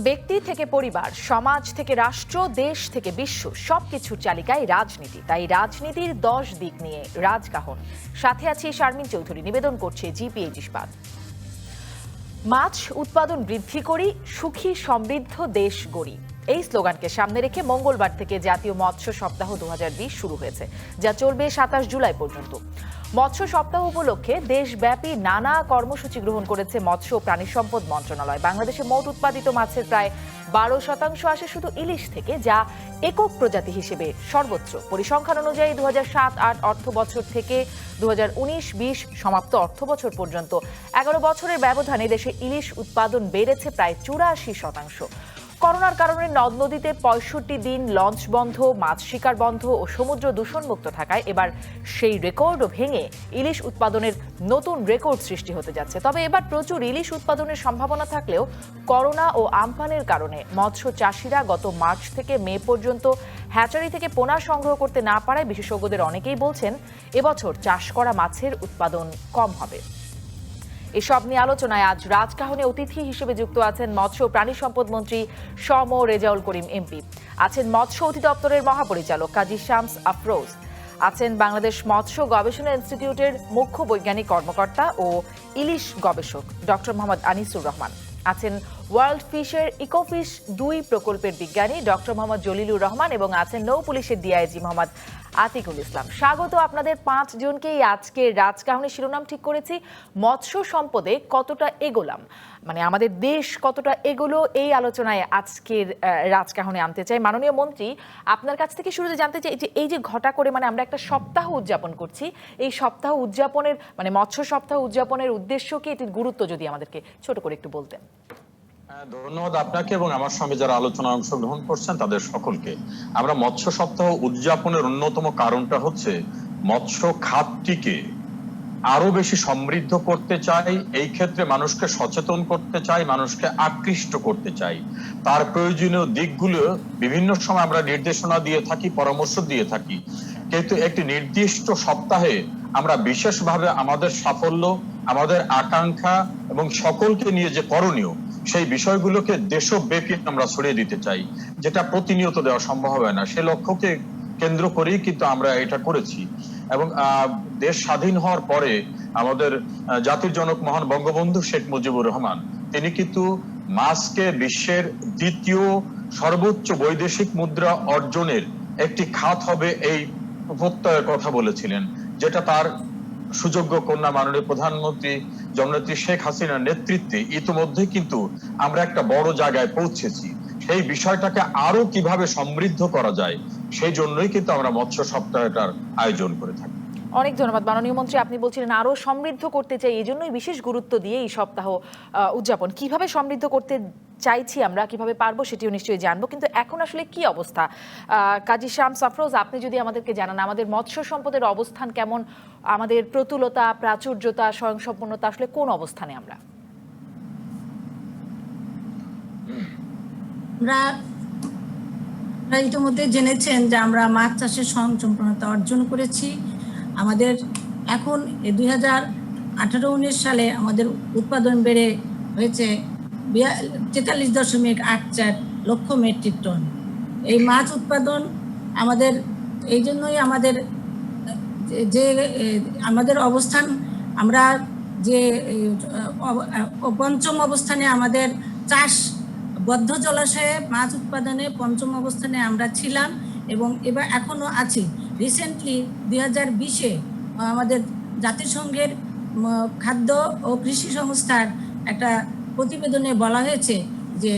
ব্যক্তি থেকে পরিবার, সমাজ থেকে রাষ্ট্র, দেশ থেকে বিশ্ব সবকিছুর চালিকায় রাজনীতি। তাই রাজনীতির 10 দিক নিয়ে রাজকাহন। সাথে আছি শারমিন চৌধুরী। নিবেদন করছে জিপিএইচ ইস্পাত। মাছ উৎপাদন বৃদ্ধি করি, সুখী সমৃদ্ধ দেশ গড়ি, এই স্লোগানকে সামনে রেখে মঙ্গলবার থেকে জাতীয় মৎস্য সপ্তাহ 2020 শুরু হয়েছে, যা চলবে 27 জুলাই পর্যন্ত। মৎস্য সপ্তাহ উপলক্ষে দেশব্যাপী নানা কর্মসূচি গ্রহণ করেছে মৎস্য ও প্রাণী সম্পদ মন্ত্রণালয়। বাংলাদেশে মোট উৎপাদিত মাছের প্রায় 12% আসে শুধু ইলিশ থেকে, যা একক প্রজাতি হিসেবে সর্বোচ্চ। পরিসংখ্যান অনুযায়ী 2007-08 অর্থ বছর থেকে 2019-20 সমাপ্ত অর্থ বছর পর্যন্ত 11 বছরের ব্যবধানে দেশে ইলিশ উৎপাদন বেড়েছে প্রায় 84%। করোনার কারণে নদ নদীতে 65 দিন লঞ্চ বন্ধ, মাছ শিকার বন্ধ ও সমুদ্র দূষণমুক্ত থাকায় এবার সেই রেকর্ডও ভেঙে ইলিশ উৎপাদনের নতুন রেকর্ড সৃষ্টি হতে যাচ্ছে। তবে এবার প্রচুর ইলিশ উৎপাদনের সম্ভাবনা থাকলেও করোনা ও আমফানের কারণে মৎস্য চাষিরা গত মার্চ থেকে মে পর্যন্ত হ্যাচারি থেকে পোনা সংগ্রহ করতে না পারায় বিশেষজ্ঞদের অনেকেই বলছেন এবছর চাষ করা মাছের উৎপাদন কম হবে। এসব নিয়ে আলোচনায় আজ রাজকাহনে অতিথি হিসেবে যুক্ত আছেন মৎস্য ও প্রাণী সম্পদ মন্ত্রী শ.ম. রেজাউল করিম এমপি, আছেন মৎস্য অধিদপ্তরের মহাপরিচালক কাজী শামস আফরোজ, আছেন বাংলাদেশ মৎস্য গবেষণা ইনস্টিটিউটের মুখ্য বৈজ্ঞানিক কর্মকর্তা ও ইলিশ গবেষক ডক্টর মোহাম্মদ আনিসুর রহমান, আছেন ওয়ার্ল্ড ফিশের ইকোফিশ 2 প্রকল্পের বিজ্ঞানী ডক্টর মোহাম্মদ জলিলুর রহমান এবং আছেন নৌ পুলিশের ডিআইজি মোহাম্মদ আতিকুল ইসলাম। স্বাগত আপনাদের 5 জনকেই। আজকে রাজকাহনের শিরোনাম ঠিক করেছি মৎস্য সম্পদে কতটা এগোলাম, মানে আমাদের দেশ কতটা এগোলো, এই আলোচনায় আজকের রাজকাহনে আনতে চাই। মাননীয় মন্ত্রী, আপনার কাছ থেকে শুরুতে জানতে চাই যে এই যে ঘটা করে মানে আমরা একটা সপ্তাহ উদযাপন করছি, এই সপ্তাহ উদযাপনের মানে মৎস্য সপ্তাহ উদযাপনের উদ্দেশ্য কি, এটির গুরুত্ব যদি আমাদেরকে ছোট করে একটু বলতেন। ধন্যবাদ আপনাকে এবং আমার সঙ্গে যারা আলোচনায় অংশগ্রহণ করছেন তাদের সকলকে। আমরা মৎস্য সপ্তাহ উদযাপনের অন্যতম কারণটা হচ্ছে মৎস্য খাতটিকে আরো বেশি সমৃদ্ধ করতে চাই, এই ক্ষেত্রে মানুষকে সচেতন করতে চাই, মানুষকে আকৃষ্ট করতে চাই। তার প্রয়োজনীয় দিকগুলো বিভিন্ন সময় আমরা নির্দেশনা দিয়ে থাকি, পরামর্শ দিয়ে থাকি, কিন্তু একটি নির্দিষ্ট সপ্তাহে আমরা বিশেষভাবে আমাদের সাফল্য, আমাদের আকাঙ্ক্ষা এবং সকলকে নিয়ে যে করণীয় সেই বিষয়গুলোকে দেশব্যাপী আমরা ছড়িয়ে দিতে চাই, যেটা প্রতিনিয়ত দেওয়া সম্ভব হয় না। সে লক্ষ্যকে কেন্দ্র করেই কিন্তু আমরা এটা করেছি। এবং দেশ স্বাধীন হওয়ার পরে আমাদের জাতির জনক মহান বঙ্গবন্ধু শেখ মুজিবুর রহমান তিনি কিন্তু মাছকে বিশ্বের দ্বিতীয় সর্বোচ্চ বৈদেশিক মুদ্রা অর্জনের একটি খাত হবে এই প্রত্যয়ের কথা বলেছিলেন, যেটা তার সুযোগ্য কন্যা মাননীয় প্রধানমন্ত্রী জননেত্রী শেখ হাসিনার নেতৃত্বে ইতিমধ্যে কিন্তু আমরা একটা বড় জায়গায় পৌঁছেছি। সেই বিষয়টাকে আরো কিভাবে সমৃদ্ধ করা যায় সেই জন্যই কিন্তু আমরা মৎস্য সপ্তাহটার আয়োজন করে থাকি। অনেক ধন্যবাদ মাননীয় মন্ত্রী। আপনি বলছিলেন আরো সমৃদ্ধ করতে চাই, এই জন্যই বিশেষ গুরুত্ব দিয়ে এই সপ্তাহ উদযাপন। কিভাবে সমৃদ্ধ করতে চাইছি আমরা, কিভাবে পারবো সেটিও নিশ্চয়ই জানবো, কিন্তু এখন আসলে কি অবস্থা? কাজী শামস আফরোজ, আপনি যদি আমাদেরকে জানান আমাদের মৎস্য সম্পদের অবস্থান কেমন, আমাদের প্রতুলতা, প্রাচুর্যতা, স্বয়ংসম্পূর্ণতা আসলে কোন অবস্থানে আমরা? আপনারা ইতিমধ্যে জেনেছেন যে আমরা মাছ চাষের স্বয়ংসম্পূর্ণতা অর্জন করেছি। আমাদের এখন 2018-19 সালে আমাদের উৎপাদন বেড়ে হয়েছে 43.84 লক্ষ মেট্রিক টন। এই মাছ উৎপাদন আমাদের এই জন্যই আমাদের অবস্থান, আমরা যে পঞ্চম অবস্থানে আমাদের চাষ বদ্ধ জলাশয়ে মাছ উৎপাদনে পঞ্চম অবস্থানে আমরা ছিলাম এবং এবার এখনো আছি। রিসেন্টলি 2020-এ আমাদের জাতিসংঘের খাদ্য ও কৃষি সংস্থার একটা প্রতিবেদনে বলা হয়েছে যে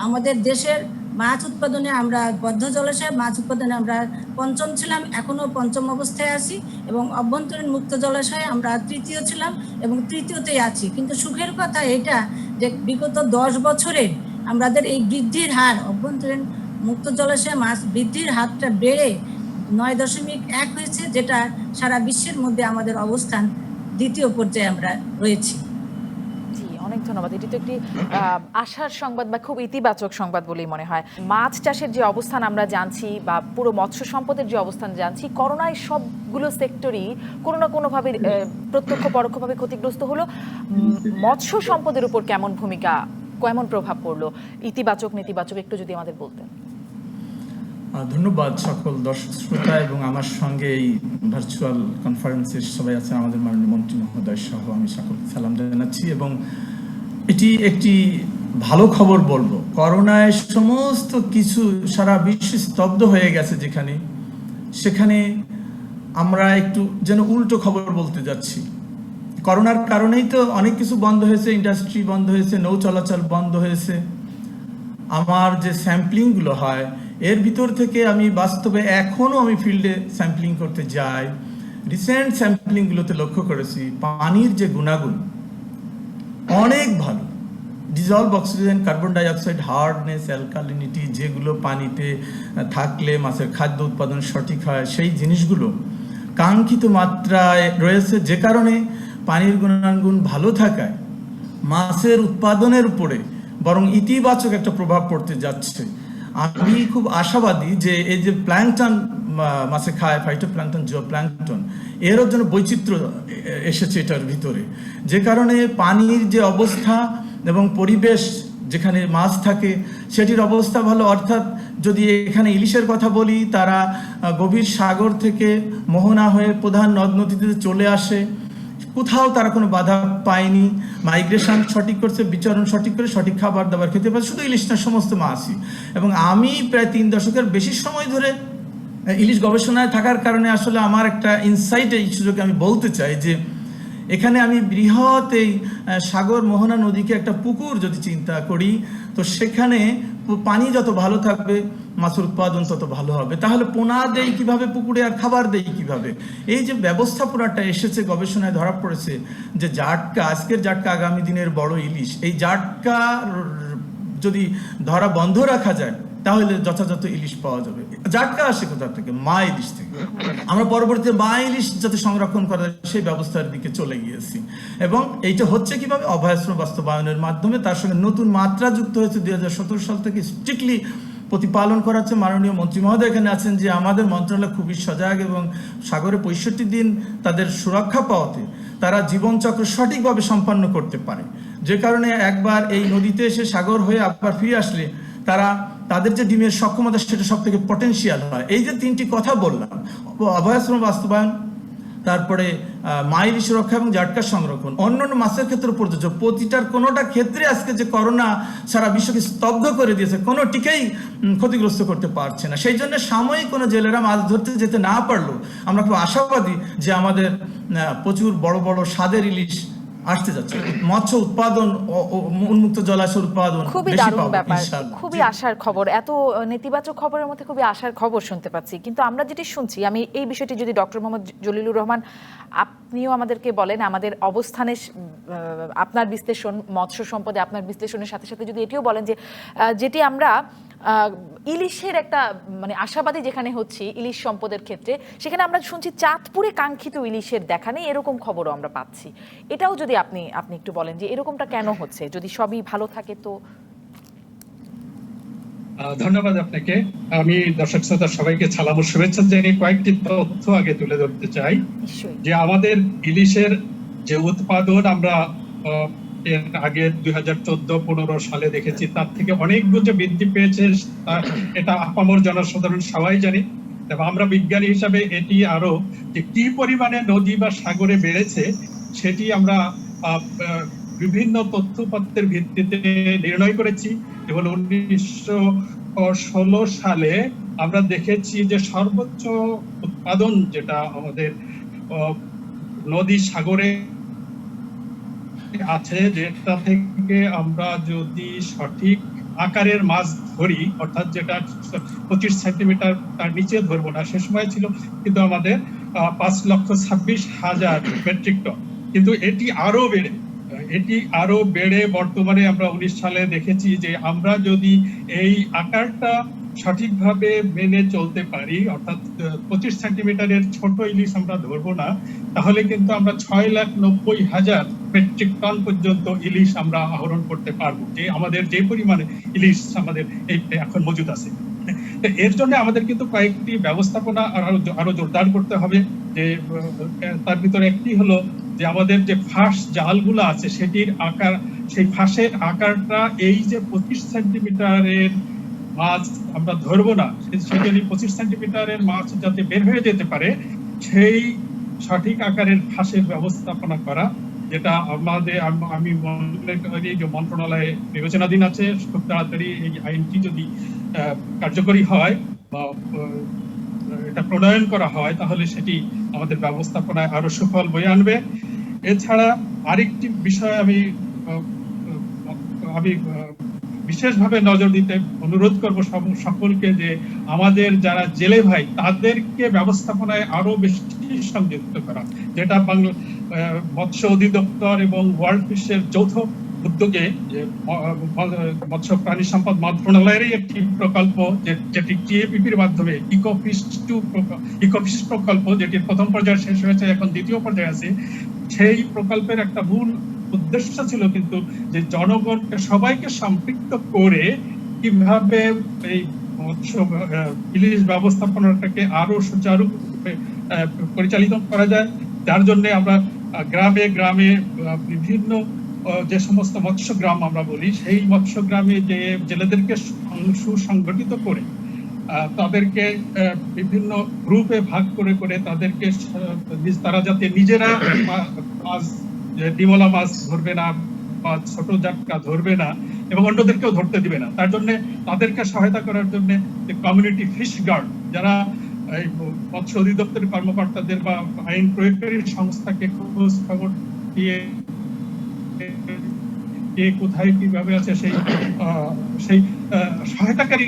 আমাদের দেশের মাছ উৎপাদনে আমরা বদ্ধ জলাশয়ে মাছ উৎপাদনে আমরা পঞ্চম ছিলাম, এখনো পঞ্চম অবস্থায় আছি এবং অভ্যন্তরীণ মুক্ত জলাশয়ে আমরা তৃতীয় ছিলাম এবং তৃতীয়তেই আছি। কিন্তু সুখের কথা এটা যে বিগত 10 বছরে আমাদের এই বৃদ্ধির হার, অভ্যন্তরীণ মুক্ত জলাশয়ে মাছ বৃদ্ধির হারটা বেড়ে 9.1 হয়েছে, যেটা সারা বিশ্বের মধ্যে আমাদের অবস্থান দ্বিতীয় পর্যায়ে আমরা রয়েছি। অনেক ধন্যবাদ। এটি তো একটি আশার সংবাদ বা খুব ইতিবাচক সংবাদ বলেই মনে হয়। মাছ চাষের যে অবস্থান আমরা জানছি বা পুরো মৎস্য সম্পদের যে অবস্থান জানছি, করোনায় সবগুলো সেক্টরই কোনো না কোনোভাবে প্রত্যক্ষ পরোক্ষভাবে ক্ষতিগ্রস্ত হলো। মৎস্য সম্পদের উপর কেমন ভূমিকা কেমন প্রভাব পড়লো, ইতিবাচক নেতিবাচক একটু যদি আমাদের বলতেন। ধন্যবাদ সকল দর্শক শ্রোতা এবং আমার সঙ্গে এই ভার্চুয়াল কনফারেন্সে সবাই আছে আমাদের মাননীয় মন্ত্রী মহোদয় সহ আমি সকলকে সালাম জানাচ্ছি। এবং এটি একটি ভালো খবর বলবো, করোনায় সমস্ত কিছু সারা বিশ্ব স্তব্ধ হয়ে গেছে, সেখানে আমরা একটু যেন উল্টো খবর বলতে যাচ্ছি। করোনার কারণেই তো অনেক কিছু বন্ধ হয়েছে, ইন্ডাস্ট্রি বন্ধ হয়েছে, নৌ চলাচল বন্ধ হয়েছে। আমার যে স্যাম্পলিংগুলো হয় এর ভিতর থেকে আমি বাস্তবে এখনও আমি ফিল্ডে স্যাম্পলিং করতে যাই, রিসেন্ট স্যাম্পলিংগুলোতে লক্ষ্য করেছি পানির যে গুণাগুণ অনেক ভালো। Dissolved oxygen, carbon dioxide, hardness, alkalinity যেগুলো পানিতে থাকলে মাছের খাদ্য উৎপাদন সঠিক হয়, সেই জিনিসগুলো কাঙ্ক্ষিত মাত্রায় রয়েছে, যে কারণে পানির গুণাগুণ ভালো থাকায় মাছের উৎপাদনের উপরে বরং ইতিবাচক একটা প্রভাব পড়তে যাচ্ছে। আমি খুব আশাবাদী যে এই যে প্ল্যাঙ্কটন মাছে খায়, ফাইটোপ্ল্যাঙ্কটন, জুওপ্ল্যাঙ্কটন, এরও জন্য বৈচিত্র্য এসেছে এটার ভিতরে, যে কারণে পানির যে অবস্থা এবং পরিবেশ যেখানে মাছ থাকে সেটির অবস্থা ভালো। অর্থাৎ যদি এখানে ইলিশের কথা বলি, তারা গভীর সাগর থেকে মোহনা হয়ে প্রধান নদ নদীতে চলে আসে, কোথাও তারা কোনো বাধা পায়নি, মাইগ্রেশন সঠিক করছে, বিচরণ সঠিক করে সঠিক খাবার দাবার খেতে পারে, শুধু ইলিশ না সমস্ত মাছই। এবং আমি প্রায় 3 দশকের বেশি সময় ধরে ইলিশ গবেষণায় থাকার কারণে আসলে আমার একটা ইনসাইট এই সুযোগে আমি বলতে চাই যে এখানে আমি বৃহৎ এই সাগর মোহনা নদীকে একটা পুকুর যদি চিন্তা করি, তো সেখানে পানি যত ভালো থাকবে মাছের উৎপাদন তত ভালো হবে। তাহলে পোনা দেই কিভাবে পুকুরে, আর খাবার দেই কিভাবে? এই যে ব্যবস্থাপনাটা এসেছে গবেষণায় ধরা পড়েছে যে জাটকা, আজকের জাটকা আগামী দিনের বড় ইলিশ, এই জাটকা যদি ধরা বন্ধ রাখা যায় তাহলে যথাযথ ইলিশ পাওয়া যাবে। জাটকা আসে কোথা থেকে? মা ইলিশ থেকে। আমরা পরবর্তীতে মা ইলিশ যাতে সংরক্ষণ করা যায় সেই ব্যবস্থার দিকে চলে গিয়েছি। এবং এইটা হচ্ছে কিভাবে? অভয়াশ্রম বাস্তবায়নের মাধ্যমে। তার সঙ্গে নতুন মাত্রা যুক্ত হয়েছে 2017 সাল থেকে, স্ট্রিক্টলি প্রতিপালন করা হচ্ছে। মাননীয় মন্ত্রী মহোদয় এখানে আছেন যে আমাদের মন্ত্রণালয় খুবই সজাগ এবং সাগরে 65 দিন তাদের সুরক্ষা পাওয়াতে তারা জীবনচক্র সঠিকভাবে সম্পন্ন করতে পারে, যে কারণে একবার এই নদীতে এসে সাগর হয়ে আবার ফিরে আসলে তাদের যে ডিমের সক্ষমতা সেটা সব থেকে পটেনশিয়াল হয়। এই যে 3টি কথা বললাম, অভয়াশ্রম বাস্তবায়ন, তারপরে মাইলি সুরক্ষা এবং জাটকা সংরক্ষণ, অন্যান্য মাছের ক্ষেত্রে প্রযোজ্য, প্রতিটার কোনোটা ক্ষেত্রে আজকে যে করোনা সারা বিশ্বকে স্তব্ধ করে দিয়েছে, কোনোটিকেই ক্ষতিগ্রস্ত করতে পারছে না। সেই জন্য সাময়িক কোনো জেলেরা মাছ ধরতে যেতে না পারলেও আমরা খুব আশাবাদী যে আমাদের প্রচুর বড় বড় স্বাদের ইলিশ আসতে যাচ্ছে। মৎস্য উৎপাদন, উন্মুক্ত জলাশয় উৎপাদন খুবই দারুণ ব্যাপার, খুবই আশার খবর। এত নেতিবাচক খবরের মধ্যে খুবই আশার খবর শুনতে পাচ্ছি। কিন্তু আমরা যেটি শুনছি, আমি এই বিষয়টি যদি ডক্টর মোহাম্মদ জলিলুর রহমান আপনিও আমাদেরকে বলেন, আমাদের অবস্থানে আপনার বিশ্লেষণ, মৎস্য সম্পদে আপনার বিশ্লেষণের সাথে সাথে যদি এটিও বলেন যে যেটি আমরা ইলিশের একটা মানে আশাবাদী যেখানে হচ্ছে ইলিশ সম্পদের ক্ষেত্রে, সেখানে আমরা শুনছি চাঁদপুরে কাঙ্ক্ষিত ইলিশের দেখা নেই, এরকম খবরও আমরা পাচ্ছি। এটাও যদি আপনি একটু বলেন যে এরকমটা কেন হচ্ছে, যদি সবই ভালো থাকে তো। ধন্যবাদ আপনাকে। আমি দর্শক শ্রোতা সবাইকে সালাম ও শুভেচ্ছা জানিয়ে কয়েকটি তথ্য আগে তুলে ধরতে চাই যে আমাদের ইলিশের যে উৎপাদন আমরা এর আগে 2014-15 সালে দেখেছি, তার থেকে অনেক গুণ বৃদ্ধি পেয়েছে, এটা আপামর জনসাধারণ সবাই জানে। এবং আমরা বিজ্ঞানী হিসাবে এটি আরো যে কি পরিমাণে নদী বা সাগরে বেড়েছে সেটি আমরা বিভিন্ন তথ্যপত্রের ভিত্তিতে নির্ণয় করেছি। এবং 1916 সালে আমরা দেখেছি যে সর্বোচ্চ উৎপাদন যেটা আমাদের নদী সাগরে আছে, যেটা থেকে আমরা যদি সঠিক আকারের মাছ ধরি, অর্থাৎ যেটা 25 সেন্টিমিটার তার নিচে ধরবো না, সে সময় ছিল কিন্তু আমাদের 5,26,000 মেট্রিক টন। কিন্তু এটি আরো বেড়ে বর্তমানে আমরা 19 সালে দেখেছি যে আমরা যদি এই আকারটা সঠিকভাবে মেনে চলতে পারি, অর্থাৎ 25 সেন্টিমিটারের ছোট ইলিশ আমরা ধরবো না, তাহলে কিন্তু আমরা 6,90,000 মেট্রিক টন পর্যন্ত ইলিশ আমরা আহরণ করতে পারবো, যে আমাদের যে পরিমাণে ইলিশ আমাদের এই এখন মজুদ আছে। এর জন্য আমাদের কিন্তু কয়েকটি ব্যবস্থাপনা আরো জোরদার করতে হবে। যে তার ভিতরে একটি হলো যে আমাদের যে ফাঁস জালগুলো আছে সেটির আকার সেই ফাঁসের আকারটা এই যে 25 সেন্টিমিটারের মাছ আমরা ধরবো না, সেখানে 25 সেন্টিমিটারের মাছ যাতে বের হয়ে যেতে পারে সেই সঠিক আকারের ফাঁসের ব্যবস্থাপনা করা, যেটা আমি মনে করি যে মন্ত্রণালয়ে বিবেচনাধীন আছে। খুব তাড়াতাড়ি এই আইনটি যদি কার্যকরী হয় বা এটা প্রণয়ন করা হয় তাহলে সেটি আমাদের ব্যবস্থাপনায় আরো সুফল বয়ে আনবে। এছাড়া আরেকটি বিষয় আমি বিশেষভাবে নজর দিতে অনুরোধ করব সকলকে, যে আমাদের যারা জেলে ভাই তাদেরকে ব্যবস্থাপনায় আরো বেশি সংযুক্ত করা, যেটা মৎস্য অধিদপ্তর এবং ওয়ার্ল্ড ফিশের যৌথ উদ্যোগে যে মৎস্য প্রাণী সম্পদ মন্ত্রণালয়েরই একটি প্রকল্প, যেটি টিএপিপির মাধ্যমে ইকোফিশ প্রকল্প, যেটির প্রথম পর্যায়ে শেষ হয়েছে, এখন দ্বিতীয় পর্যায়ে আছে। সেই প্রকল্পের একটা মূল উদ্দেশ্য ছিল কিন্তু যে জনগণকে সবাইকে সম্পৃক্ত করে কিভাবে এই ইলিশ ব্যবস্থাপনাটাকে আরো সুচারুরূপে পরিচালিত করা যায়। যার জন্য আমরা গ্রামে গ্রামে বিভিন্ন যে সমস্ত মৎস্য গ্রাম আমরা বলি, সেই মৎস্য গ্রামে যে জেলেদেরকে সুসংগঠিত করে তাদেরকে বিভিন্ন গ্রুপে ভাগ করে করে তাদেরকে তারা যাতে নিজেরা ডিমলা মাছ ধরবে না বা ছোট জাটকা ধরবে না এবং অন্যদেরকেও ধরতে দিবে না, তার জন্য তাদেরকে সহায়তা করার জন্য কমিউনিটি ফিশ গার্ড, যারা এই মৎস্য অধিদপ্তরের কর্মকর্তাদের বা আইন প্রয়োগকারী সংস্থাকে খোঁজ খবর দিয়ে কে কোথায় কিভাবে আছে সেই সহায়তাকারী